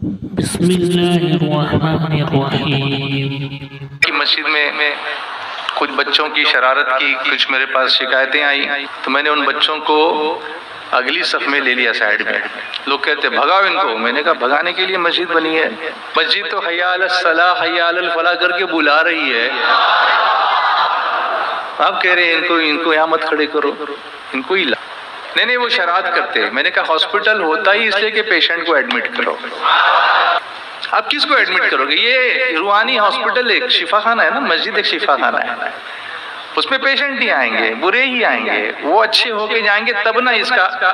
بسم اللہ الرحمن الرحیم. کی مسجد میں کچھ بچوں کی شرارت کی کچھ میرے پاس شکایتیں آئی تو میں نے ان بچوں کو اگلی صف میں لے لیا سائیڈ میں. لوگ کہتے بھگاؤ ان کو. میں نے کہا بھگانے کے لیے مسجد بنی ہے. مسجد تو حی علی الصلاح حی علی الفلاح کر کے بلا رہی ہے. آپ کہہ رہے ہیں ان کو یہاں مت کھڑے کرو, ان کو ہی لا. نہیں وہ شرارت کرتے. میں نے کہا ہاسپٹل ہوتا ہی اس لیے کہ پیشنٹ کو ایڈمٹ کرو. آپ کس کو ایڈمٹ کرو گے؟ یہ روحانی ہاسپٹل ایک شفا خانہ ہے نا, مسجد ایک شفا خانہ ہے. اس میں پیشنٹ ہی آئیں گے, برے ہی آئیں گے, وہ اچھے ہو کے جائیں گے تب نہ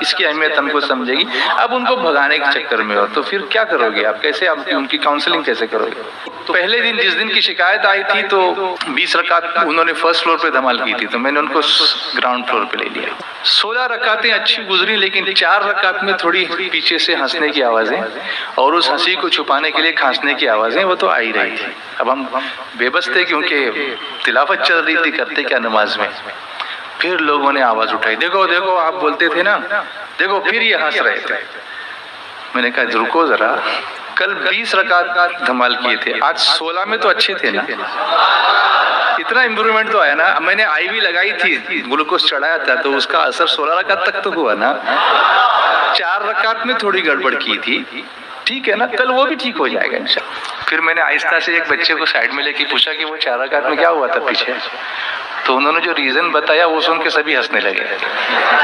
اس کی اہمیت ہم کو سمجھے گی. اب ان کو بھگانے کے چکر میں ہو تو پھر کیا کرو گے آپ؟ کیسے آپ ان کی کاؤنسلنگ کیسے کرو گے؟ تو پہلے دن جس دن کی شکایت آئی تھی تو 20 رکعت انہوں نے فرسٹ فلور پہ دھمال کی تھی تو میں نے ان کو گراؤنڈ فلور پہ لے لیا. 16 رکعتیں اچھی گزری لیکن 4 رکعت میں تھوڑی پیچھے سے ہنسنے کی آوازیں اور اس ہنسی کو چھپانے کے لیے کھانسنے کی آوازیں وہ تو آ ہی رہی تھی. اب ہم بے بس تھے کیونکہ تلاوت چل رہی تھی, کرتے کیا نماز میں. پھر لوگوں نے آواز اٹھائی, دیکھو آپ بولتے تھے نا, دیکھو پھر یہ ہنس رہے تھے. میں نے کہا رکو ذرا, کل 20 رکعت دھمال کیے تھے, آج 16 میں تو اچھے تھے نا. اتنا امپرومنٹ تو آیا نا. میں نے آئی وی لگائی تھی, گلوکوز چڑھایا تھا تو اس کا اثر 16 رکعت تک تو ہوا نا. 4 رکعت میں تھوڑی گڑبڑ کی تھی, ٹھیک ہے نا, کل وہ بھی ٹھیک ہو جائے گا انشاءاللہ. پھر میں نے آہستہ سے ایک بچے کو سائیڈ میں لے کے پوچھا کہ وہ 4 رکعت میں کیا ہوا تھا پیچھے. تو انہوں نے جو ریزن بتایا وہ سن کے سبھی ہنسنے لگے.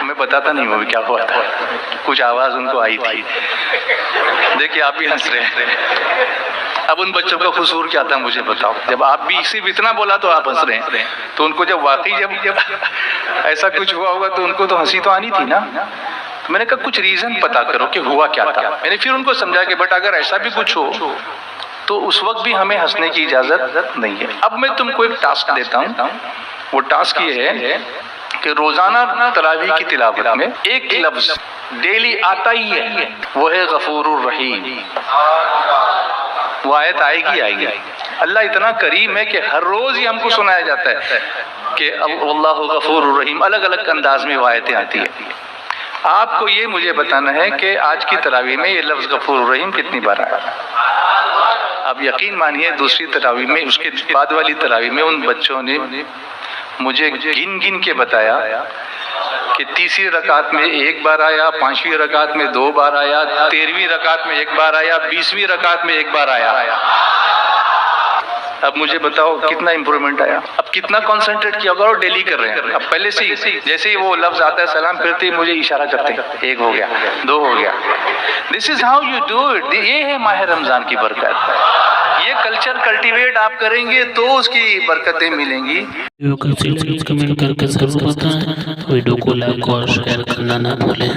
میں بتاتا نہیں وہ کیا ہوا تھا, کچھ آواز ان کو آئی تھی. دیکھیں آپ بھی ہنس رہے ہیں. اب ان بچوں کا قصور کیا تھا مجھے بتاؤ؟ جب آپ بھی صرف اتنا بولا تو آپ ہنس رہے ہیں, تو ان کو جب واقعی جب ایسا کچھ ہوا ہوگا تو ان کو تو ہنسی تو آنی تھی نا. میں نے کہا کچھ ریزن پتا کرو کہ ہوا کیا تھا. میں نے پھر ان کو سمجھا کہ بٹ اگر ایسا بھی کچھ ہو تو اس وقت بھی ہمیں ہنسنے کی اجازت نہیں ہے. اب میں تم کو ایک ٹاسک دیتا ہوں. وہ ٹاسک یہ ہے کہ روزانہ تراویح کی تلاوت میں ایک لفظ ڈیلی آتا ہی ہے, وہ ہے غفور الرحیم. وہ آیت آئے گی. اللہ اتنا کریم ہے کہ ہر روز ہی ہم کو سنایا جاتا ہے کہ اللہ غفور الرحیم. الگ الگ انداز میں وہ آیتیں آتی ہیں. آپ کو یہ مجھے بتانا ہے کہ آج کی تراویح میں یہ لفظ غفور الرحیم کتنی بار آیا. اب یقین مانیے دوسری تراویح میں, اس کے بعد والی تراویح میں ان بچوں نے مجھے گن کے بتایا کہ 30ویں رکعت میں 1 بار آیا, 5ویں رکعت میں 2 بار آیا, 13ویں رکعت میں 1 بار آیا, 20ویں رکعت میں 1 بار آیا. اب مجھے بتاؤ کتنا امپرومنٹ آیا. اب کتنا کنسنٹریٹ کیا ہوگا, اور ڈیلی کر رہے ہیں. اب پہلے سے جیسے ہی وہ لفظ آتا ہے سلام پھرتے ہی مجھے اشارہ کرتے ہیں 1 ہو گیا, 2 ہو گیا. This is how you do it. یہ ہے ماہ رمضان کی برکت. یہ کلچر کلٹیویٹ آپ کریں گے تو اس کی برکتیں ملیں گی. ویڈیو کو کمنٹ کر کے ضرور بتائیں. ویڈیو کو لائک اور شیئر کرنا نہ بھولیں.